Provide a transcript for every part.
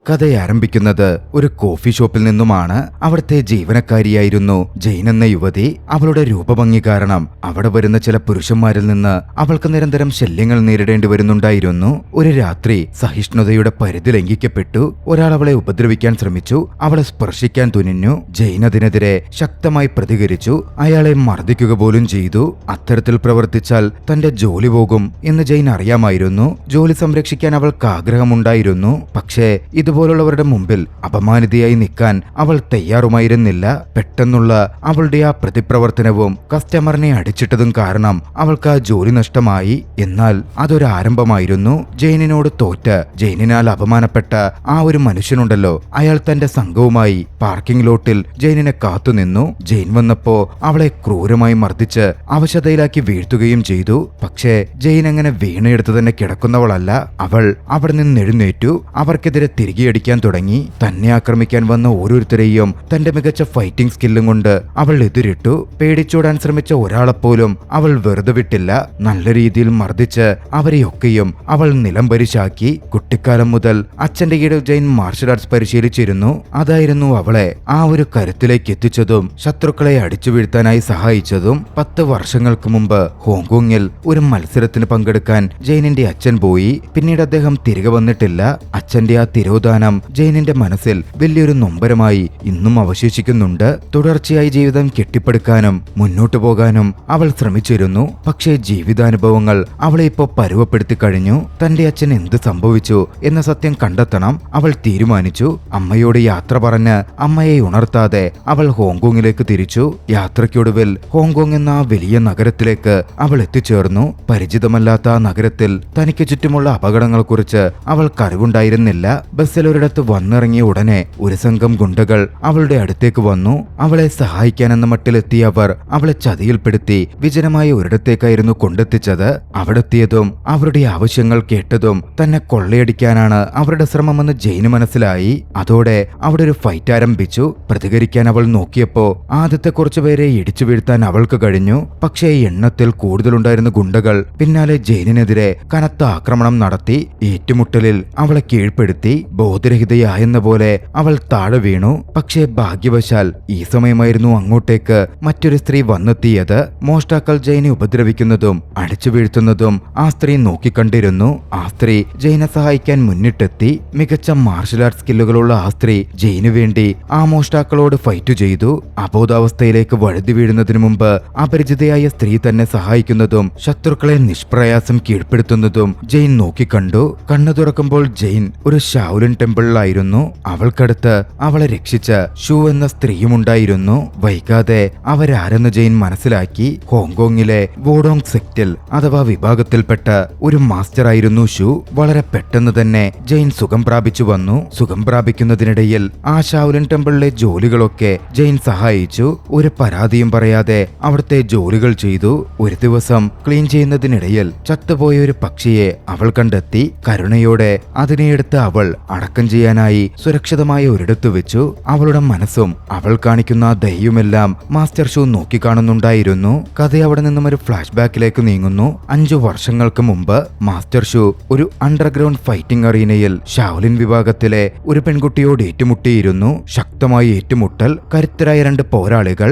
കഥ ആരംഭിക്കുന്നത് ഒരു കോഫി ഷോപ്പിൽ നിന്നുമാണ്. അവിടുത്തെ ജീവനക്കാരിയായിരുന്നു ജെയിൻ എന്ന യുവതി. അവളുടെ രൂപഭംഗി കാരണം അവിടെ വരുന്ന ചില പുരുഷന്മാരിൽ നിന്ന് അവൾക്ക് നിരന്തരം ശല്യങ്ങൾ നേരിടേണ്ടി വരുന്നുണ്ടായിരുന്നു. ഒരു രാത്രി സഹിഷ്ണുതയുടെ പരിധി ലംഘിക്കപ്പെട്ടു. ഒരാൾ അവളെ ഉപദ്രവിക്കാൻ ശ്രമിച്ചു. അവളെ സ്പർശിക്കാൻ തുനിഞ്ഞു. ജെയിൻ അതിനെതിരെ ശക്തമായി പ്രതികരിച്ചു. അയാളെ മർദ്ദിക്കുക പോലും ചെയ്തു. അത്തരത്തിൽ പ്രവർത്തിച്ചാൽ തന്റെ ജോലി പോകും എന്ന് ജെയിൻ അറിയാമായിരുന്നു. ജോലി സംരക്ഷിക്കാൻ അവൾക്ക് ആഗ്രഹമുണ്ടായിരുന്നു. പക്ഷേ ഇതുപോലുള്ളവരുടെ മുമ്പിൽ അപമാനിതയായി നിൽക്കാൻ അവൾ തയ്യാറുമായിരുന്നില്ല. പെട്ടെന്നുള്ള അവളുടെ ആ പ്രതിപ്രവർത്തനവും കസ്റ്റമറിനെ അടിച്ചിട്ടതും കാരണം അവൾക്ക് ആ ജോലി നഷ്ടമായി. എന്നാൽ അതൊരു ആരംഭമായിരുന്നു. ജെയിനിനോട് തോറ്റ് ജെയിനിനാൽ അപമാനപ്പെട്ട ആ ഒരു മനുഷ്യനുണ്ടല്ലോ, അയാൾ തന്റെ സംഘവുമായി പാർക്കിംഗ് ലോട്ടിൽ ജെയിനിനെ കാത്തുനിന്നു. ജെയിൻ വന്നപ്പോ അവളെ ക്രൂരമായി മർദ്ദിച്ച് അവശതയിലാക്കി വീഴ്ത്തുകയും ചെയ്തു. പക്ഷേ ജെയിൻ അങ്ങനെ വീണയെടുത്ത് തന്നെ കിടക്കുന്നവളല്ല. അവൾ അവിടെ നിന്ന് എഴുന്നേറ്റു. അവർക്കെതിരെ തിരികെ അടിക്കാൻ തുടങ്ങി. തന്നെ ആക്രമിക്കാൻ വന്ന ഓരോരുത്തരെയും തന്റെ മികച്ച ഫൈറ്റിംഗ് സ്കില്ലും കൊണ്ട് അവൾ എതിരിട്ടു. പേടിച്ചോടാൻ ശ്രമിച്ച ഒരാളെപ്പോലും അവൾ വെറുതെ വിട്ടില്ല. നല്ല രീതിയിൽ മർദ്ദിച്ച് അവരെയൊക്കെയും അവൾ നിലംപരിശാക്കി. കുട്ടിക്കാലം മുതൽ അച്ഛന്റെ കീഴിൽ ജെയിൻ മാർഷൽ ആർട്സ് പരിശീലിച്ചിരുന്നു. അതായിരുന്നു അവളെ ആ ഒരു കരുത്തിലേക്ക് എത്തിച്ചതും ശത്രുക്കളെ അടിച്ചു വീഴ്ത്താനായി സഹായിച്ചതും. 10 വർഷങ്ങൾക്ക് മുമ്പ് ഹോങ്കോങ്ങിൽ ഒരു മത്സരത്തിന് പങ്കെടുക്കാൻ ജെയിനിന്റെ അച്ഛൻ പോയി. പിന്നീട് അദ്ദേഹം തിരികെ വന്നിട്ടില്ല. അച്ഛന്റെ ആ തിരോധാനം ജെയിനിന്റെ മനസ്സിൽ വലിയൊരു നൊമ്പരമായി ഇന്നും അവശേഷിക്കുന്നുണ്ട്. തുടർച്ചയായി ജീവിതം കെട്ടിപ്പടുക്കാനും മുന്നോട്ടു പോകാനും അവൾ ശ്രമിച്ചിരുന്നു. പക്ഷേ ജീവിതാനുഭവങ്ങൾ അവളെ ഇപ്പോ പരുവപ്പെടുത്തി കഴിഞ്ഞു. തന്റെ അച്ഛൻ എന്ത് സംഭവിച്ചു എന്ന സത്യം കണ്ടെത്തണം അവൾ തീരുമാനിച്ചു. അമ്മയോട് യാത്ര പറഞ്ഞ് അമ്മയെ ഉണർത്താതെ അവൾ ഹോങ്കോങ്ങിലേക്ക് തിരിച്ചു. യാത്രയ്ക്കൊടുവിൽ ഹോങ്കോങ് എന്ന ആ വലിയ നഗരത്തിലേക്ക് അവൾ എത്തിച്ചേർന്നു. പരിചിതമല്ലാത്ത ആ നഗരത്തിൽ തനിക്ക് ചുറ്റുമുള്ള അപകടങ്ങളെക്കുറിച്ച് അവൾക്ക് അറിവുണ്ടായിരുന്നില്ല. ബസ്സിൽ ഒരിടത്ത് വന്നിറങ്ങിയ ഉടനെ ഒരു സംഘം ഗുണ്ടകൾ അവളുടെ അടുത്തേക്ക് വന്നു. അവളെ സഹായിക്കാനെന്ന മട്ടിലെത്തിയ അവർ അവളെ ചതിയിൽപ്പെടുത്തി വിജനമായ ഒരിടത്തേക്കായിരുന്നു കൊണ്ടെത്തിച്ചത്. അവിടെത്തിയതും അവരുടെ ആവശ്യങ്ങൾ കേട്ടതും തന്നെ കൊള്ളയടിക്കാനാണ് അവരുടെ ശ്രമമെന്ന് ജെയിന് മനസ്സിലായി. അതോടെ അവിടെ ഒരു ഫൈറ്റ് ആരംഭിച്ചു. പ്രതികരിക്കാൻ അവൾ നോക്കിയപ്പോ ആദ്യത്തെ കുറച്ചുപേരെ ഇടിച്ചു വീഴ്ത്താൻ അവൾക്ക് കഴിഞ്ഞു. പക്ഷേ എണ്ണത്തിൽ കൂടുതലുണ്ടായിരുന്ന ഗുണ്ടകൾ പിന്നാലെ ജെയിനിനെതിരെ കനത്ത ആക്രമണം നടത്തി. ഏറ്റുമുട്ടലിൽ അവളെ കീഴ്പ്പെടുത്തി. ബോധരഹിതയായെന്ന പോലെ അവൾ താഴെ വീണു. പക്ഷേ ഭാഗ്യവശാൽ ഈ സമയമായിരുന്നു അങ്ങോട്ടേക്ക് മറ്റൊരു സ്ത്രീ വന്നെത്തിയത്. മോഷ്ടാക്കൾ ജെയിനെ ഉപദ്രവിക്കുന്നതും അടിച്ചു വീഴ്ത്തുന്നതും ആ സ്ത്രീ നോക്കിക്കണ്ടിരുന്നു. ആ സ്ത്രീ ജെയിനെ സഹായിക്കാൻ മുന്നിട്ടെത്തി. മികച്ച മാർഷൽ ആർട്സ് സ്കില്ലുകളുള്ള ആ സ്ത്രീ ജെയിനു വേണ്ടി ആ മോഷ്ടാക്കളോട് ഫൈറ്റ് ചെയ്തു. അബോധാവസ്ഥയിലേക്ക് വഴുതി വീഴുന്നതിനു മുമ്പ് അപരിചിതയായ സ്ത്രീ തന്നെ സഹായിക്കുന്നതും ശത്രുക്കളെ നിഷ്പ്രയാസം കീഴ്പ്പെടുത്തുന്നതും ജെയിൻ നോക്കിക്കണ്ടു. കണ്ണു തുറക്കുമ്പോൾ ജെയിൻ ഒരു ഷാവുലിൻ ടെമ്പിളിലായിരുന്നു. അവൾക്കടുത്ത് അവളെ രക്ഷിച്ച ഷൂ എന്ന സ്ത്രീയുമുണ്ടായിരുന്നു. വൈകാതെ അവരാരെന്ന് ജെയിൻ മനസ്സിലാക്കി. ഹോങ്കോങ്ങിലെ വോഡോങ് സെക്റ്റിൽ അഥവാ വിഭാഗത്തിൽപ്പെട്ട ഒരു മാസ്റ്ററായിരുന്നു ഷൂ. വളരെ പെട്ടെന്ന് തന്നെ ജെയിൻ സുഖം പ്രാപിച്ചു വന്നു. സുഖം പ്രാപിക്കുന്നതിനിടയിൽ ആ ഷാവുലിൻ ടെമ്പിളിലെ ജോലികളൊക്കെ ജെയിൻ സഹായിച്ചു. ഒരു പരാതിയും പറയാതെ അവിടുത്തെ ജോലികൾ ചെയ്തു. ഒരു ദിവസം ക്ലീൻ ചെയ്യുന്നതിനിടയിൽ ചത്തുപോയ ഒരു പക്ഷിയെ അവൾ കണ്ടെത്തി. കരുണയോടെ അതിനെയെടുത്ത് അവൾ അടക്കം ചെയ്യാനായി സുരക്ഷിതമായ ഒരിടത്തു വെച്ചു. അവളുടെ മനസ്സും അവൾ കാണിക്കുന്ന ദയ്യുമെല്ലാം മാസ്റ്റർ ഷൂ നോക്കിക്കാണുന്നുണ്ടായിരുന്നു. കഥ അവിടെ നിന്നും ഒരു ഫ്ലാഷ് ബാക്കിലേക്ക് നീങ്ങുന്നു. 5 വർഷങ്ങൾക്ക് മുമ്പ് മാസ്റ്റർ ഷൂ ഒരു അണ്ടർഗ്രൗണ്ട് ഫൈറ്റിംഗ് അറീനയിൽ ഷാവുലിൻ വിഭാഗത്തിലെ ഒരു പെൺകുട്ടിയോട് ഏറ്റുമുട്ടിയിരുന്നു. ശക്തമായ ഏറ്റുമുട്ടൽ. കരുത്തരായ 2 പോരാളികൾ.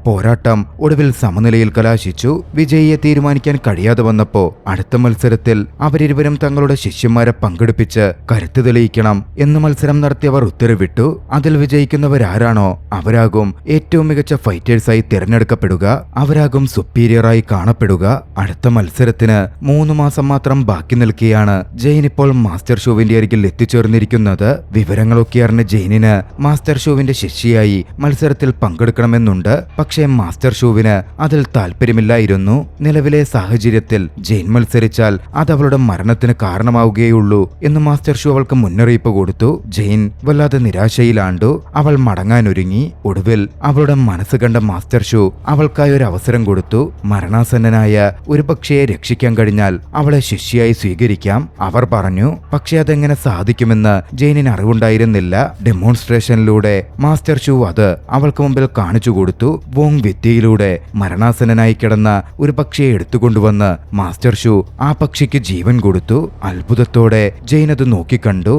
പോരാട്ടം ഒടുവിൽ സമനിലയിൽ കലാശിച്ചു. വിജയിയെ തീരുമാനിക്കാൻ കഴിയാതെ വന്നപ്പോ അടുത്ത മത്സരത്തിൽ അവരിരുവരും തങ്ങളുടെ ശിഷ്യന്മാരെ പങ്കെടുപ്പിച്ച് കരുത്ത് തെളിയിക്കണം എന്ന് മത്സരം നടത്തിയവർ ഉത്തരവിട്ടു. അതിൽ വിജയിക്കുന്നവരാരാണോ അവരാകും ഏറ്റവും മികച്ച ഫൈറ്റേഴ്സായി തിരഞ്ഞെടുക്കപ്പെടുക. അവരാകും സുപ്പീരിയറായി കാണപ്പെടുക. അടുത്ത മത്സരത്തിന് 3 മാസം മാത്രം ബാക്കി നിൽക്കെയാണ് ജെയിൻ ഇപ്പോൾ മാസ്റ്റർ ഷൂവിന്റെ അരികിൽ എത്തിച്ചേർന്നിരിക്കുന്നത്. വിവരങ്ങളൊക്കെ അറിഞ്ഞ ജെയിനിന് മാസ്റ്റർ ഷൂവിന്റെ ശിഷ്യയായി മത്സരത്തിൽ പങ്കെടുക്കണമെന്നുണ്ട്. പക്ഷേ മാസ്റ്റർ ഷൂവിന് അതിൽ താല്പര്യമില്ലായിരുന്നു. നിലവിലെ സാഹചര്യത്തിൽ ജെയിൻ മത്സരിച്ചാൽ അത് അവളുടെ മരണത്തിന് കാരണമാവുകയുള്ളൂ എന്ന് മാസ്റ്റർ ഷൂ അവൾക്ക് മുന്നറിയിപ്പ് കൊടുത്തു. ജെയിൻ വല്ലാതെ നിരാശയിലാണ്ടു. അവൾ മടങ്ങാനൊരുങ്ങി. ഒടുവിൽ അവളുടെ മനസ്സ് കണ്ട മാസ്റ്റർ ഷൂ അവൾക്കായി ഒരു അവസരം കൊടുത്തു. മരണാസന്നനായ ഒരു പക്ഷിയെ രക്ഷിക്കാൻ കഴിഞ്ഞാൽ അവളെ ശിഷ്യയായി സ്വീകരിക്കാം അവർ പറഞ്ഞു. പക്ഷെ അതെങ്ങനെ സാധിക്കുമെന്ന് ജെയിനിന് അറിവുണ്ടായിരുന്നില്ല. ഡെമോൺസ്ട്രേഷനിലൂടെ മാസ്റ്റർ ഷൂ അത് അവൾക്ക് മുമ്പിൽ കാണിച്ചു കൊടുത്തു. ഓങ് വിദ്യയിലൂടെ മരണാസന്നനായി കിടന്ന ഒരു പക്ഷിയെ എടുത്തുകൊണ്ടുവന്ന് മാസ്റ്റർ ഷു ആ പക്ഷിക്ക് ജീവൻ കൊടുത്തു. അത്ഭുതത്തോടെ ജെയിൻ അത് നോക്കിക്കണ്ടു.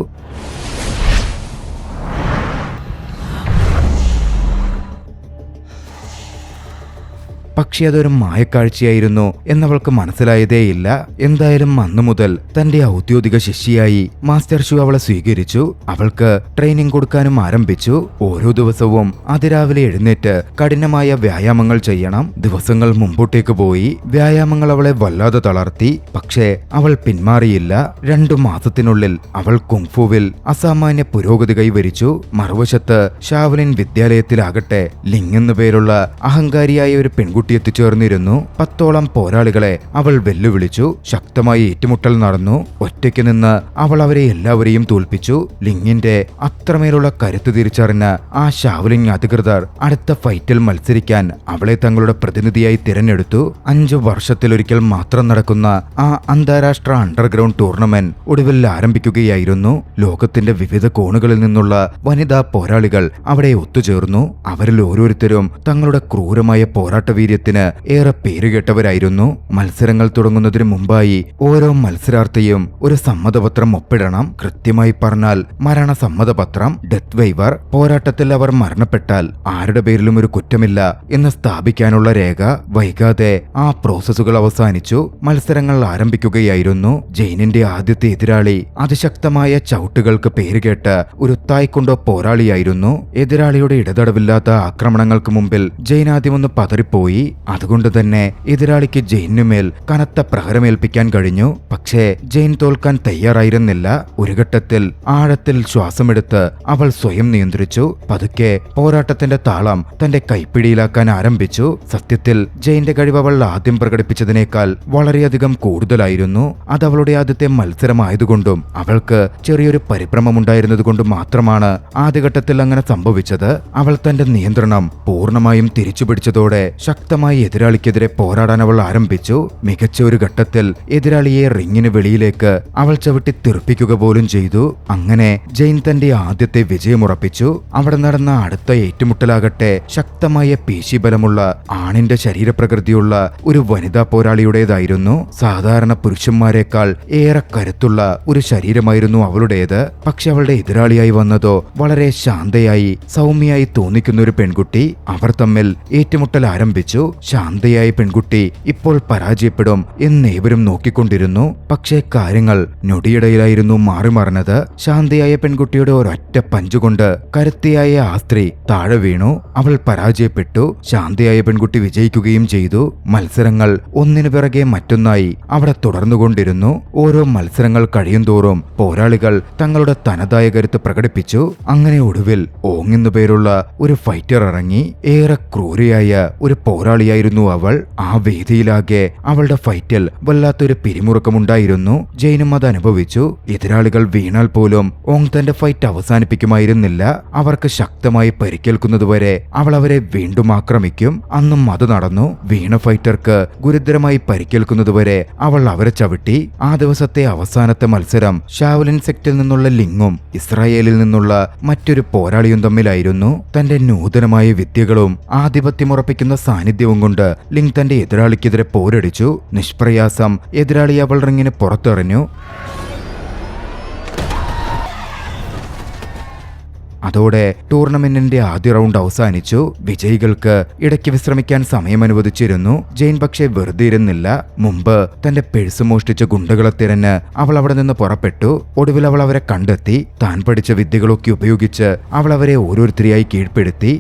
പക്ഷെ അതൊരു മായക്കാഴ്ചയായിരുന്നു എന്നവൾക്ക് മനസ്സിലായതേയില്ല. എന്തായാലും അന്നു മുതൽ തന്റെ ഔദ്യോഗിക ശിഷ്യയായി മാസ്റ്റർ ഷു അവളെ സ്വീകരിച്ചു. അവൾക്ക് ട്രെയിനിങ് കൊടുക്കാനും ആരംഭിച്ചു. ഓരോ ദിവസവും അതിരാവിലെ എഴുന്നേറ്റ് കഠിനമായ വ്യായാമങ്ങൾ ചെയ്യണം. ദിവസങ്ങൾ മുമ്പോട്ടേക്ക് പോയി. വ്യായാമങ്ങൾ അവളെ വല്ലാതെ തളർത്തി. പക്ഷേ അവൾ പിന്മാറിയില്ല. 2 മാസത്തിനുള്ളിൽ അവൾ കുങ്ഫുവിൽ അസാമാന്യ പുരോഗതി കൈവരിച്ചു. മറുവശത്ത് ഷാവലിൻ വിദ്യാലയത്തിലാകട്ടെ ലിങ് എന്നു പേരുള്ള അഹങ്കാരിയായ ഒരു പെൺകുട്ടി എത്തിച്ചേർന്നിരുന്നു. 10ഓളം പോരാളികളെ അവൾ വെല്ലുവിളിച്ചു. ശക്തമായി ഏറ്റുമുട്ടൽ നടന്നു. ഒറ്റയ്ക്ക് നിന്ന് അവൾ അവരെ എല്ലാവരെയും തോൽപ്പിച്ചു. ലിങ്ങിന്റെ അത്രമേലുള്ള കരുത്ത് തിരിച്ചറിഞ്ഞ ആ ഷാവലിൻ അധികൃതർ അടുത്ത ഫൈറ്റിൽ മത്സരിക്കാൻ അവളെ തങ്ങളുടെ പ്രതിനിധിയായി തിരഞ്ഞെടുത്തു. 5 വർഷത്തിലൊരിക്കൽ മാത്രം നടക്കുന്ന ആ അന്താരാഷ്ട്ര അണ്ടർഗ്രൗണ്ട് ടൂർണമെന്റ് ഒടുവിൽ ആരംഭിക്കുകയായിരുന്നു. ലോകത്തിന്റെ വിവിധ കോണുകളിൽ നിന്നുള്ള വനിതാ പോരാളികൾ അവിടെ ഒത്തുചേർന്നു. അവരിൽ ഓരോരുത്തരും തങ്ങളുടെ ക്രൂരമായ പോരാട്ടവീര്യത്തിന് ഏറെ പേരുകേട്ടവരായിരുന്നു. മത്സരങ്ങൾ തുടങ്ങുന്നതിന് മുമ്പായി ഓരോ മത്സരാർത്ഥിയും ഒരു സമ്മതപത്രം ഒപ്പിടണം. കൃത്യമായി പറഞ്ഞാൽ മരണസമ്മതപത്രം, ഡെത്ത് വൈവർ. പോരാട്ടത്തിൽ അവർ മരണപ്പെട്ടാൽ ആരുടെ പേരിലും ഒരു കുറ്റമില്ല എന്ന് സ്ഥാപിക്കാനുള്ള രേഖ. വൈകാതെ ആ പ്രോസസ്സുകൾ അവസാനിച്ചു. മത്സരങ്ങൾ ആരംഭിക്കുകയായിരുന്നു. ജെയിനിന്റെ ആദ്യത്തെ എതിരാളി അതിശക്തമായ ചവിട്ടുകൾക്ക് പേരുകേട്ട ഒരു തായ്ക്കൊണ്ടോ പോരാളിയായിരുന്നു. എതിരാളിയുടെ ഇടതടവില്ലാത്ത ആക്രമണങ്ങൾക്ക് മുമ്പിൽ ജെയിൻ ആദ്യമൊന്ന് പതറിപ്പോയി. അതുകൊണ്ട് തന്നെ എതിരാളിക്ക് ജെയിനുമേൽ കനത്ത പ്രഹരമേൽപ്പിക്കാൻ കഴിഞ്ഞു. പക്ഷേ ജെയിൻ തോൽക്കാൻ തയ്യാറായിരുന്നില്ല. ഒരു ഘട്ടത്തിൽ ആഴത്തിൽ ശ്വാസമെടുത്ത് അവൾ സ്വയം നിയന്ത്രിച്ചു. പതുക്കെ പോരാട്ടത്തിന്റെ താളം തന്റെ കൈപ്പിടിയിലാക്കാൻ ആരംഭിച്ചു. സത്യത്തിൽ ജെയിന്റെ കഴിവ് അവൾ ആദ്യം പ്രകടിപ്പിച്ചതിനേക്കാൾ വളരെയധികം കൂടുതലായിരുന്നു. അത് അവളുടെ ആദ്യത്തെ മത്സരമായതുകൊണ്ടും അവൾക്ക് ചെറിയൊരു പരിഭ്രമമുണ്ടായിരുന്നതുകൊണ്ടും മാത്രമാണ് ആദ്യഘട്ടത്തിൽ അങ്ങനെ സംഭവിച്ചത്. അവൾ തന്റെ നിയന്ത്രണം പൂർണ്ണമായും തിരിച്ചുപിടിച്ചതോടെ ശക്തമായി എതിരാളിക്കെതിരെ പോരാടാൻ അവൾ ആരംഭിച്ചു. മികച്ച ഒരു ഘട്ടത്തിൽ എതിരാളിയെ റിങ്ങിന് വെളിയിലേക്ക് അവൾ ചവിട്ടി തെറിപ്പിക്കുക പോലും ചെയ്തു. അങ്ങനെ ജെയിൻ തന്റെ ആദ്യത്തെ വിജയമുറപ്പിച്ചു. അവിടെ നടന്ന അടുത്ത ഏറ്റുമുട്ടലാകട്ടെ ശക്തമായ പേശിബലമുള്ള ആണിന്റെ ശരീരപ്രകൃതിയുള്ള ഒരു വനിതാ പോരാളിയുടേതായിരുന്നു. സാധാരണ പുരുഷന്മാരെക്കാൾ ഏറെ കരുത്തുള്ള ഒരു ശരീരമായിരുന്നു അവളുടേത്. പക്ഷെ അവളുടെ എതിരാളിയായി വന്നതോ വളരെ ശാന്തയായി സൗമ്യയായി തോന്നിക്കുന്ന ഒരു പെൺകുട്ടി. അവർ തമ്മിൽ ഏറ്റുമുട്ടൽ ആരംഭിച്ചു. ശാന്തയായ പെൺകുട്ടി ഇപ്പോൾ പരാജയപ്പെടും എന്നേവരും നോക്കിക്കൊണ്ടിരുന്നു. പക്ഷേ കാര്യങ്ങൾ ഞൊടിയിടയിലായിരുന്നു മാറിമറിഞ്ഞത്. ശാന്തയായ പെൺകുട്ടിയുടെ ഒരൊറ്റ പഞ്ചുകൊണ്ട് കരുത്തിയായ ആ സ്ത്രീ താഴെ വീണു. അവൾ പരാജയപ്പെട്ടു. ശാന്തയായ പെൺകുട്ടി വിജയിക്കുകയും ചെയ്തു. മത്സരങ്ങൾ ഒന്നിനു പിറകെ മറ്റൊന്നായി അവിടെ തുടർന്നുകൊണ്ടിരുന്നു. ഓരോ മത്സരങ്ങൾ കഴിയുന്തോറും പോരാളികൾ തങ്ങളുടെ തനതായ കരുത്ത് പ്രകടിപ്പിച്ചു. അങ്ങനെ ഒടുവിൽ ഓങ് എന്നു പേരുള്ള ഒരു ഫൈറ്റർ ഇറങ്ങി. ഏറെ ക്രൂരയായ ഒരു പോരാളിയായിരുന്നു അവൾ. ആ വേദിയിലാകെ അവളുടെ ഫൈറ്റിൽ വല്ലാത്തൊരു പിരിമുറുക്കമുണ്ടായിരുന്നു. ജെയിനും അത് അനുഭവിച്ചു. എതിരാളികൾ വീണാൽ പോലും ഓങ് തന്റെ ഫൈറ്റ് അവസാനിപ്പിക്കുമായിരുന്നില്ല. അവർക്ക് ശക്തമായി പരിക്കേൽക്കുന്നതുവരെ അവൾ അവരെ വീണ്ടും ആക്രമിക്കും. അന്നും അത് നടന്നു. വീണ ഫൈറ്റർക്ക് ഗുരുതരമായി പരിക്കേൽക്കുന്നതുവരെ അവൾ അവരെ ചവിട്ടി. ആ ദിവസത്തെ അവസാനത്തെ മത്സരം ഷാവലിൻ സെക്റ്റിൽ നിന്നുള്ള ലിങ്ങും ഇസ്രായേലിൽ നിന്നുള്ള മറ്റൊരു പോരാളിയും തമ്മിലായിരുന്നു. തന്റെ നൂതനമായ വിദ്യകളും ആധിപത്യമുറപ്പിക്കുന്ന സാന്നിധ്യവും കൊണ്ട് ലിങ് തന്റെ എതിരാളിക്കെതിരെ പോരടിച്ചു. നിഷ്പ്രയാസം എതിരാളി അവൾ റിങ്ങിന് പുറത്തെറിഞ്ഞു. അതോടെ ടൂർണമെന്റിന്റെ ആദ്യ റൗണ്ട് അവസാനിച്ചു. വിജയികൾക്ക് ഇടയ്ക്ക് വിശ്രമിക്കാൻ സമയം അനുവദിച്ചിരുന്നു. ജെയിൻ പക്ഷേ വെറുതെ ഇരുന്നില്ല. മുമ്പ് തന്റെ പേഴ്സ് മോഷ്ടിച്ച ഗുണ്ടകളെ തിരഞ്ഞ് അവൾ അവിടെ നിന്ന് പുറപ്പെട്ടു. ഒടുവിൽ അവൾ അവരെ കണ്ടെത്തി. താൻ പഠിച്ച വിദ്യകളൊക്കെ ഉപയോഗിച്ച് അവൾ അവരെ ഓരോരുത്തരെയായി കീഴ്പ്പെടുത്തി.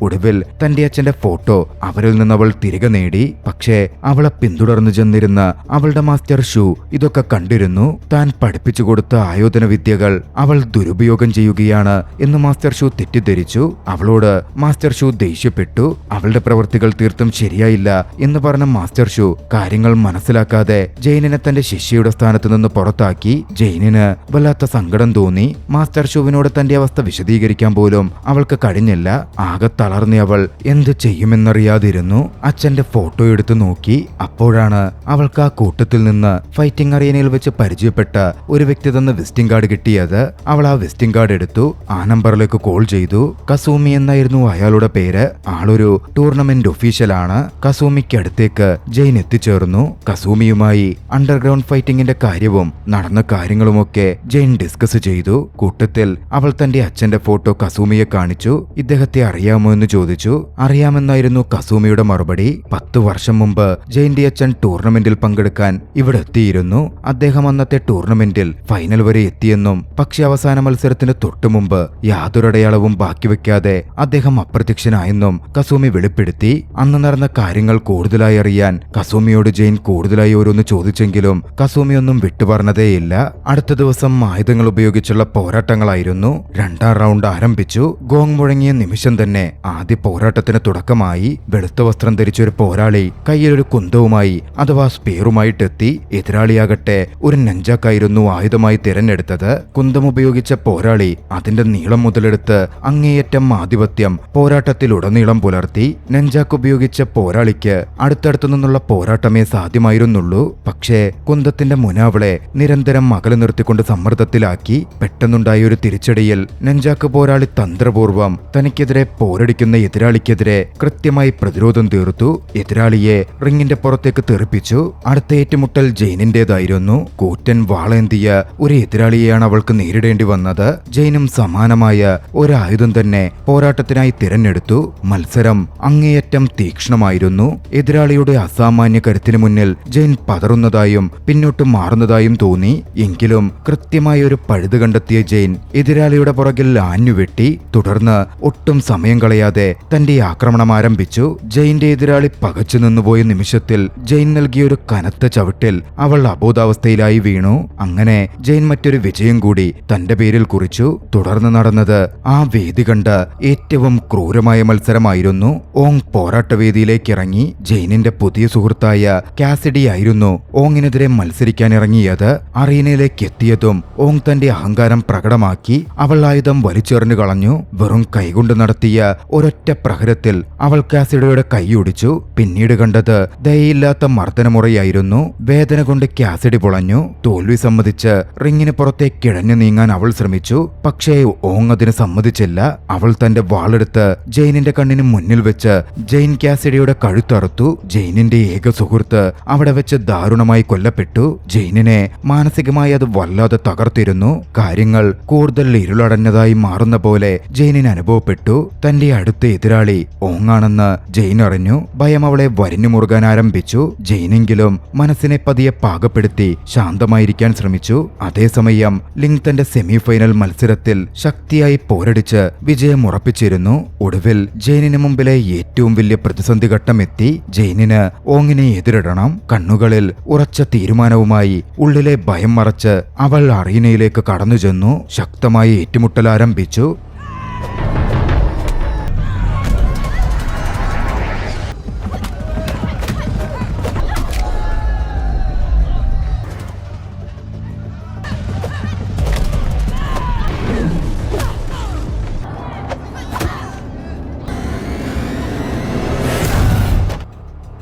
ഒടുവിൽ തന്റെ അച്ഛന്റെ ഫോട്ടോ അവരിൽ നിന്ന് അവൾ തിരികെ നേടി. പക്ഷേ അവളെ പിന്തുടർന്നു ചെന്നിരുന്ന അവളുടെ മാസ്റ്റർ ഷു ഇതൊക്കെ കണ്ടിരുന്നു. താൻ പഠിപ്പിച്ചു കൊടുത്ത ആയോധന വിദ്യകൾ അവൾ ദുരുപയോഗം ചെയ്യുകയാണ് എന്ന് മാസ്റ്റർ ഷു തെറ്റിദ്ധരിച്ചു. അവളോട് മാസ്റ്റർ ഷു ദേഷ്യപ്പെട്ടു. അവളുടെ പ്രവൃത്തികൾ തീർത്തും ശരിയായില്ല എന്ന് പറഞ്ഞ മാസ്റ്റർ ഷു കാര്യങ്ങൾ മനസ്സിലാക്കാതെ ജെയിനിനെ തന്റെ ശിഷ്യയുടെ സ്ഥാനത്ത് നിന്ന് പുറത്താക്കി. ജെയിനിന് വല്ലാത്ത സങ്കടം തോന്നി. മാസ്റ്റർ ഷുവിനോട് തന്റെ അവസ്ഥ വിശദീകരിക്കാൻ പോലും അവൾക്ക് കഴിഞ്ഞില്ല. ആകെ തളർന്ന അവൾ എന്ത് ചെയ്യുമെന്നറിയാതിരുന്നു. അച്ഛന്റെ ഫോട്ടോ എടുത്തു നോക്കി. അപ്പോഴാണ് അവൾക്ക് ആ കൂട്ടത്തിൽ നിന്ന് ഫൈറ്റിംഗ് അറീനയിൽ വെച്ച് പരിചയപ്പെട്ട ഒരു വ്യക്തി തന്ന വിസിറ്റിംഗ് കാർഡ് കിട്ടിയത്. അവൾ ആ വിസിറ്റിംഗ് കാർഡ് എടുത്തു. ആ നമ്പറിലേക്ക് കോൾ ചെയ്തു. കസൂമി എന്നായിരുന്നു അയാളുടെ പേര്. ആളൊരു ടൂർണമെന്റ് ഒഫീഷ്യലാണ്. കസൂമിക്ക് അടുത്തേക്ക് ജെയിൻ എത്തിച്ചേർന്നു. കസൂമിയുമായി അണ്ടർഗ്രൗണ്ട് ഫൈറ്റിംഗിന്റെ കാര്യവും നടന്ന കാര്യങ്ങളുമൊക്കെ ജെയിൻ ഡിസ്കസ് ചെയ്തു. കൂട്ടത്തിൽ അവൾ തന്റെ അച്ഛന്റെ ഫോട്ടോ കസൂമിയെ കാണിച്ചു. ഇദ്ദേഹത്തെ അറിയാമോ എന്ന് ചോദിച്ചു. അറിയാമെന്നായിരുന്നു കസൂമിയുടെ മറുപടി. 10 വർഷം മുമ്പ് ജെയിന്റെ അച്ഛൻ ടൂർണമെന്റിൽ പങ്കെടുക്കാൻ ഇവിടെ എത്തിയിരുന്നു. അദ്ദേഹം അന്നത്തെ ടൂർണമെന്റിൽ ഫൈനൽ വരെ എത്തിയെന്നും പക്ഷെ അവസാന മത്സരത്തിന് തൊട്ടുമുമ്പ് യാതൊരടയാളവും ബാക്കി വെക്കാതെ അദ്ദേഹം അപ്രത്യക്ഷനായെന്നും കസൂമി വെളിപ്പെടുത്തി. അന്ന് നടന്ന കാര്യങ്ങൾ കൂടുതലായി അറിയാൻ കസൂമിയോട് ജെയിൻ കൂടുതലായി ഓരോന്ന് ചോദിച്ചെങ്കിലും കസൂമി ഒന്നും വിട്ടുപറഞ്ഞതേയില്ല. അടുത്ത ദിവസം ആയുധങ്ങൾ ഉപയോഗിച്ചുള്ള പോരാട്ടങ്ങളായിരുന്നു. 2ാം റൗണ്ട് ആരംഭിച്ചു. ഗോങ് മുഴങ്ങിയ നിമിഷം തന്നെ ആദ്യ പോരാട്ടത്തിന് തുടക്കമായി. വെളുത്ത വസ്ത്രം ധരിച്ചൊരു പോരാളി കയ്യിലൊരു കുന്തവുമായി അഥവാ സ്പീറുമായിട്ടെത്തി. എതിരാളിയാകട്ടെ ഒരു നെഞ്ചാക്കായിരുന്നു ആയുധമായി തിരഞ്ഞെടുത്തത്. കുന്തം ഉപയോഗിച്ച പോരാളി അതിന്റെ നീളം മുതലെടുത്ത് അങ്ങേയറ്റം ആധിപത്യം പോരാട്ടത്തിലുടനീളം പുലർത്തി. നെഞ്ചാക്ക് ഉപയോഗിച്ച പോരാളിക്ക് അടുത്തടുത്തു നിന്നുള്ള പോരാട്ടമേ സാധ്യമായിരുന്നുള്ളൂ. പക്ഷേ കുന്തത്തിന്റെ മുനാവളെ നിരന്തരം അകലെ നിർത്തിക്കൊണ്ട് സമ്മർദ്ദത്തിലാക്കി. പെട്ടെന്നുണ്ടായ ഒരു തിരിച്ചടിയിൽ നെഞ്ചാക്ക് പോരാളി തന്ത്രപൂർവം തനിക്കെതിരെ പോരടിക്കുന്ന എതിരാളിക്കെതിരെ കൃത്യമായി പ്രതിരോധം തീർത്തു. എതിരാളിയെ റിങ്ങിന്റെ പുറത്തേക്ക് തെറിപ്പിച്ചു. അടുത്ത ഏറ്റുമുട്ടൽ ജെയിനിന്റേതായിരുന്നു. കൂറ്റൻ വാളേന്തിയ ഒരു എതിരാളിയെയാണ് അവൾക്ക് നേരിടേണ്ടി വന്നത്. ജെയിനും സമാനമായ ഒരായുധം തന്നെ പോരാട്ടത്തിനായി തിരഞ്ഞെടുത്തു. മത്സരം അങ്ങേയറ്റം തീക്ഷ്ണമായിരുന്നു. എതിരാളിയുടെ അസാമാന്യ കരുത്തിന് മുന്നിൽ ജെയിൻ പതറുന്നതായും പിന്നോട്ട് മാറുന്നതായും തോന്നി. എങ്കിലും കൃത്യമായ ഒരു പഴുത് കണ്ടെത്തിയ ജെയിൻ എതിരാളിയുടെ പുറകിൽ ആഞ്ഞുവെട്ടി. തുടർന്ന് ഒട്ടും സമയം കളയാതെ തന്റെ ആക്രമണം ആരംഭിച്ചു. ജെയിന്റെ എതിരാളി പകച്ചു നിന്നുപോയ നിമിഷത്തിൽ ജെയിൻ നൽകിയ ഒരു കനത്ത ചവിട്ടിൽ അവൾ അബോധാവസ്ഥയിലായി വീണു. അങ്ങനെ ജെയിൻ മറ്റൊരു വിജയം കൂടി തന്റെ പേരിൽ കുറിച്ചു. തുടർന്ന് നടന്നത് ആ വേദി കണ്ട ഏറ്റവും ക്രൂരമായ മത്സരമായിരുന്നു. ഓങ് പോരാട്ടവേദിയിലേക്ക് ഇറങ്ങി. ജെയിനിന്റെ പുതിയ സുഹൃത്തായ കാസിഡി ആയിരുന്നു ഓങ്ങിനെതിരെ മത്സരിക്കാനിറങ്ങിയത്. അറീനയിലേക്ക് എത്തിയതും ഓങ് തന്റെ അഹങ്കാരം പ്രകടമാക്കി. അവൾ ആയുധം വലിച്ചെറിഞ്ഞു കളഞ്ഞു. വെറും കൈകൊണ്ട് നടത്തിയ ഒരൊറ്റ പ്രഹരത്തിൽ അവൾ കാസിഡിയുടെ കൈയൊടിച്ചു. പിന്നീട് കണ്ടത് ദയയില്ലാത്ത മർദ്ദനമുറയായിരുന്നു. വേദന കൊണ്ട് കാസിഡി പൊളഞ്ഞു. തോൽവി സമ്മതിച്ച് റിങ്ങിന് പുറത്തേക്ക് കിഴഞ്ഞു നീങ്ങാൻ അവൾ ശ്രമിച്ചു. പക്ഷേ ഓങ് അതിന് സമ്മതിച്ചില്ല. അവൾ തന്റെ വാളെടുത്ത് ജെയിനിന്റെ കണ്ണിന് മുന്നിൽ വെച്ച് ജെയിൻ കാസിഡിയുടെ കഴുത്തറുത്തു. ജെയിനിന്റെ ഏക സുഹൃത്ത് അവിടെ വെച്ച് ദാരുണമായി കൊല്ലപ്പെട്ടു. ജെയിനിനെ മാനസികമായി അത് വല്ലാതെ തകർത്തിരുന്നു. കാര്യങ്ങൾ കൂടുതൽ ഇരുളടഞ്ഞതായി മാറുന്ന പോലെ ജെയിനിന് അനുഭവപ്പെട്ടു. തന്റെ അടുത്ത എതിരാളി ഓങ്ങാണെന്ന് ജെയിൻ അറിഞ്ഞു. ഭയം അവളെ വരിഞ്ഞു മുറുകാൻ ആരംഭിച്ചു. ജെയിനെങ്കിലും മനസ്സിനെ പതിയെ പാകപ്പെടുത്തി ശാന്തമായിരിക്കാൻ ശ്രമിച്ചു. അതേസമയം ലിങ് തന്റെ സെമി ഫൈനൽ മത്സരത്തിൽ ശക്തിയായി പോരടിച്ച് വിജയം ഉറപ്പിച്ചിരുന്നു. ഒടുവിൽ ജെയിനിന് മുമ്പിലെ ഏറ്റവും വലിയ പ്രതിസന്ധി ഘട്ടം എത്തി. ജെയിനിന് ഓങ്ങിനെ എതിരിടണം. കണ്ണുകളിൽ ഉറച്ച തീരുമാനവുമായി ഉള്ളിലെ ഭയം മറച്ച് അവൾ അറീനയിലേക്ക് കടന്നു ചെന്നു. ശക്തമായ ഏറ്റുമുട്ടൽ ആരംഭിച്ചു.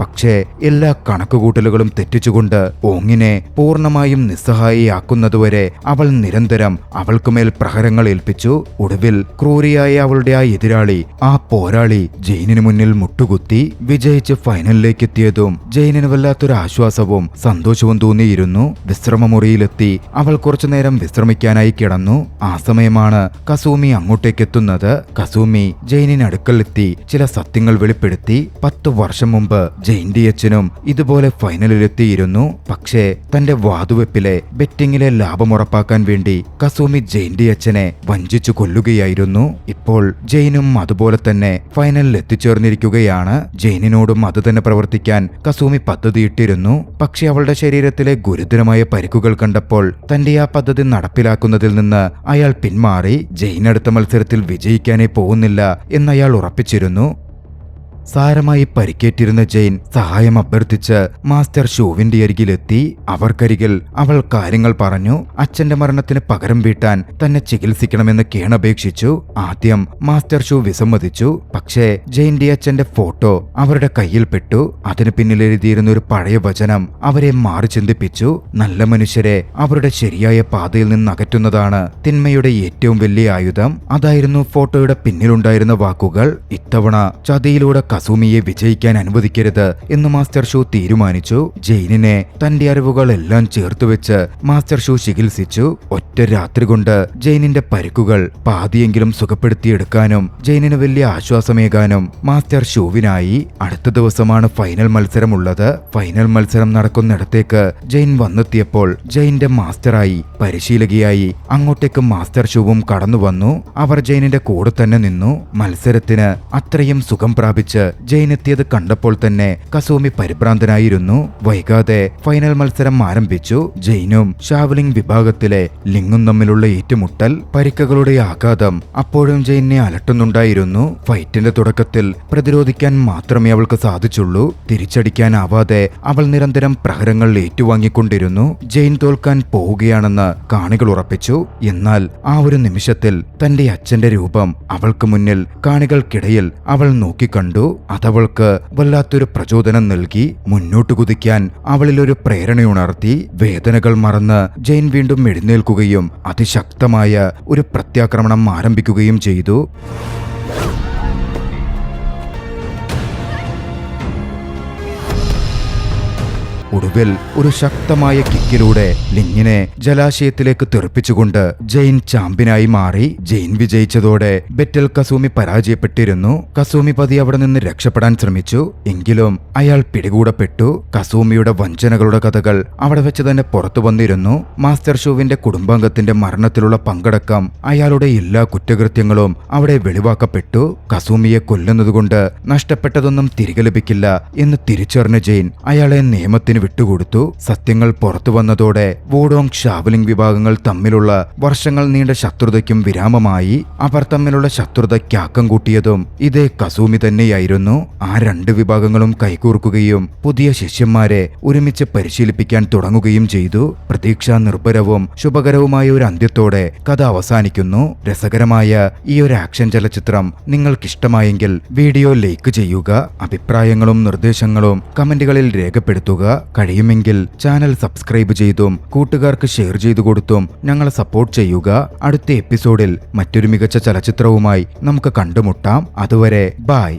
പക്ഷേ എല്ലാ കണക്കുകൂട്ടലുകളും തെറ്റിച്ചുകൊണ്ട് ഓങ്ങിനെ പൂർണ്ണമായും നിസ്സഹായിയാക്കുന്നതുവരെ അവൾ നിരന്തരം അവൾക്കുമേൽ പ്രഹരങ്ങൾ ഏൽപ്പിച്ചു. ഒടുവിൽ ക്രൂരിയായ അവളുടെ ആ എതിരാളി, ആ പോരാളി ജെയിനിന് മുന്നിൽ മുട്ടുകുത്തി. വിജയിച്ച് ഫൈനലിലേക്ക് എത്തിയതും ജെയിനിന് വല്ലാത്തൊരു ആശ്വാസവും സന്തോഷവും തോന്നിയിരുന്നു. വിശ്രമമുറിയിലെത്തി അവൾ കുറച്ചുനേരം വിശ്രമിക്കാനായി കിടന്നു. ആ സമയമാണ് കസൂമി അങ്ങോട്ടേക്കെത്തുന്നത്. കസൂമി ജെയിനിനടുക്കലെത്തി ചില സത്യങ്ങൾ വെളിപ്പെടുത്തി. 10 വർഷം മുമ്പ് ജെയിന്റെ അച്ഛനും ഇതുപോലെ ഫൈനലിലെത്തിയിരുന്നു. പക്ഷേ തന്റെ വാതുവെപ്പിലെ ബെറ്റിംഗിലെ ലാഭം ഉറപ്പാക്കാൻ വേണ്ടി കസൂമി ജെയിന്റെ അച്ഛനെ വഞ്ചിച്ചു കൊല്ലുകയായിരുന്നു. ഇപ്പോൾ ജെയിനും അതുപോലെ തന്നെ ഫൈനലിൽ എത്തിച്ചേർന്നിരിക്കുകയാണ്. ജെയിനിനോടും അത് തന്നെ പ്രവർത്തിക്കാൻ കസൂമി പദ്ധതിയിട്ടിരുന്നു. പക്ഷെ അവളുടെ ശരീരത്തിലെ ഗുരുതരമായ പരിക്കുകൾ കണ്ടപ്പോൾ തന്റെ ആ പദ്ധതി നടപ്പിലാക്കുന്നതിൽ നിന്ന് അയാൾ പിന്മാറി. ജെയിൻ അടുത്ത മത്സരത്തിൽ വിജയിക്കാനേ പോകുന്നില്ല എന്നയാൾ ഉറപ്പിച്ചിരുന്നു. സാരമായി പരിക്കേറ്റിരുന്ന ജെയിൻ സഹായം അഭ്യർത്ഥിച്ച് മാസ്റ്റർ ഷൂവിന്റെ അരികിലെത്തി. അവർക്കരികിൽ അവൾ കാര്യങ്ങൾ പറഞ്ഞു. അച്ഛന്റെ മരണത്തിന് പകരം വീട്ടാൻ തന്നെ ചികിത്സിക്കണമെന്ന് കേണപേക്ഷിച്ചു. ആദ്യം മാസ്റ്റർ ഷൂ വിസമ്മതിച്ചു. പക്ഷേ ജെയിന്റെ അച്ഛന്റെ ഫോട്ടോ അവരുടെ കയ്യിൽപ്പെട്ടു. അതിനു പിന്നിൽ എഴുതിയിരുന്ന ഒരു പഴയ വചനം അവരെ മാറി ചിന്തിപ്പിച്ചു. നല്ല മനുഷ്യരെ അവരുടെ ശരിയായ പാതയിൽ നിന്ന് അകറ്റുന്നതാണ് തിന്മയുടെ ഏറ്റവും വലിയ ആയുധം. അതായിരുന്നു ഫോട്ടോയുടെ പിന്നിലുണ്ടായിരുന്ന വാക്കുകൾ. ഇത്തവണ ചതിയിലൂടെ കസൂമിയെ വിജയിക്കാൻ അനുവദിക്കരുത് എന്ന് മാസ്റ്റർ ഷൂ തീരുമാനിച്ചു. ജെയിനിനെ തന്റെ അറിവുകളെല്ലാം ചേർത്തുവെച്ച് മാസ്റ്റർ ഷൂ ചികിത്സിച്ചു. ഒറ്റ രാത്രി കൊണ്ട് ജെയിനിന്റെ പരിക്കുകൾ പാതിയെങ്കിലും സുഖപ്പെടുത്തിയെടുക്കാനും ജെയിനിന് വലിയ ആശ്വാസമേകാനും മാസ്റ്റർ ഷൂവിനായി. അടുത്ത ദിവസമാണ് ഫൈനൽ മത്സരമുള്ളത്. ഫൈനൽ മത്സരം നടക്കുന്നിടത്തേക്ക് ജെയിൻ വന്നെത്തിയപ്പോൾ ജെയിന്റെ മാസ്റ്ററായി പരിശീലകയായി അങ്ങോട്ടേക്ക് മാസ്റ്റർ ഷൂവും കടന്നു വന്നു. അവർ ജെയിനിന്റെ കൂടെ തന്നെ നിന്നു. മത്സരത്തിന് അത്രയും സുഖം പ്രാപിച്ച് ജെയിൻ എത്തിയത് കണ്ടപ്പോൾ തന്നെ കസൂമി പരിഭ്രാന്തനായിരുന്നു. വൈകാതെ ഫൈനൽ മത്സരം ആരംഭിച്ചു. ജെയിനും ഷാവലിംഗ് വിഭാഗത്തിലെ ലിങ്ങും തമ്മിലുള്ള ഏറ്റുമുട്ടൽ, പരിക്കുകളുടെ ആഘാതം അപ്പോഴും ജെയിനെ അലട്ടുന്നുണ്ടായിരുന്നു. ഫൈറ്റിന്റെ തുടക്കത്തിൽ പ്രതിരോധിക്കാൻ മാത്രമേ അവൾക്ക് സാധിച്ചുള്ളൂ. തിരിച്ചടിക്കാനാവാതെ അവൾ നിരന്തരം പ്രഹരങ്ങൾ ഏറ്റുവാങ്ങിക്കൊണ്ടിരുന്നു. ജെയിൻ തോൽക്കാൻ പോവുകയാണെന്ന് കാണികൾ ഉറപ്പിച്ചു. എന്നാൽ ആ ഒരു നിമിഷത്തിൽ തന്റെ അച്ഛന്റെ രൂപം അവൾക്ക് മുന്നിൽ കാണികൾക്കിടയിൽ അവൾ നോക്കിക്കണ്ടു. അതവൾക്ക് വല്ലാത്തൊരു പ്രചോദനം നൽകി. മുന്നോട്ട് കുതിക്കാൻ അവളിലൊരു പ്രേരണയുണർത്തി. വേദനകൾ മറന്ന് ജെയിൻ വീണ്ടും എഴുന്നേൽക്കുകയും അതിശക്തമായ ഒരു പ്രത്യാക്രമണം ആരംഭിക്കുകയും ചെയ്തു. ഒടുവിൽ ഒരു ശക്തമായ കിക്കിലൂടെ ലിങ്ങിനെ ജലാശയത്തിലേക്ക് തെറിപ്പിച്ചുകൊണ്ട് ജെയിൻ ചാമ്പ്യനായി മാറി. ജെയിൻ വിജയിച്ചതോടെ ബെറ്റൽ കസൂമി പരാജയപ്പെട്ടിരുന്നു. കസൂമി പതി അവിടെ നിന്ന് രക്ഷപ്പെടാൻ ശ്രമിച്ചു. എങ്കിലും അയാൾ പിടികൂടപ്പെട്ടു. കസൂമിയുടെ വഞ്ചനകളുടെ കഥകൾ അവിടെ വെച്ച് തന്നെ പുറത്തു വന്നിരുന്നു. മാസ്റ്റർ ഷൂവിന്റെ കുടുംബാംഗത്തിന്റെ മരണത്തിലുള്ള പങ്കടക്കം അയാളുടെ എല്ലാ കുറ്റകൃത്യങ്ങളും അവിടെ വെളിവാക്കപ്പെട്ടു. കസൂമിയെ കൊല്ലുന്നതുകൊണ്ട് നഷ്ടപ്പെട്ടതൊന്നും തിരികെ ലഭിക്കില്ല എന്ന് തിരിച്ചറിഞ്ഞ ജെയിൻ അയാളെ നിയമത്തിന് വിട്ടുകൊടുത്തു. സത്യങ്ങൾ പുറത്തു വന്നതോടെ വോഡോങ് ഷാവലിംഗ് വിഭാഗങ്ങൾ തമ്മിലുള്ള വർഷങ്ങൾ നീണ്ട ശത്രുതയ്ക്കും വിരാമമായി. അവർ തമ്മിലുള്ള ശത്രുതയ്ക്കാക്കം കൂട്ടിയതും ഇതേ കസൂമി തന്നെയായിരുന്നു. ആ രണ്ട് വിഭാഗങ്ങളും കൈകോർക്കുകയും പുതിയ ശിഷ്യന്മാരെ ഒരുമിച്ച് പരിശീലിപ്പിക്കാൻ തുടങ്ങുകയും ചെയ്തു. പ്രതീക്ഷാ നിർഭരവും ശുഭകരവുമായ ഒരു അന്ത്യത്തോടെ കഥ അവസാനിക്കുന്നു. രസകരമായ ഈ ഒരു ആക്ഷൻ ചലച്ചിത്രം നിങ്ങൾക്കിഷ്ടമായെങ്കിൽ വീഡിയോ ലൈക്ക് ചെയ്യുക. അഭിപ്രായങ്ങളും നിർദ്ദേശങ്ങളും കമന്റുകളിൽ രേഖപ്പെടുത്തുക. കഴിയുമെങ്കിൽ ചാനൽ സബ്സ്ക്രൈബ് ചെയ്തും കൂട്ടുകാർക്ക് ഷെയർ ചെയ്തു കൊടുത്തും ഞങ്ങളെ സപ്പോർട്ട് ചെയ്യുക. അടുത്ത എപ്പിസോഡിൽ മറ്റൊരു മികച്ച ചലച്ചിത്രവുമായി നമുക്ക് കണ്ടുമുട്ടാം. അതുവരെ ബൈ.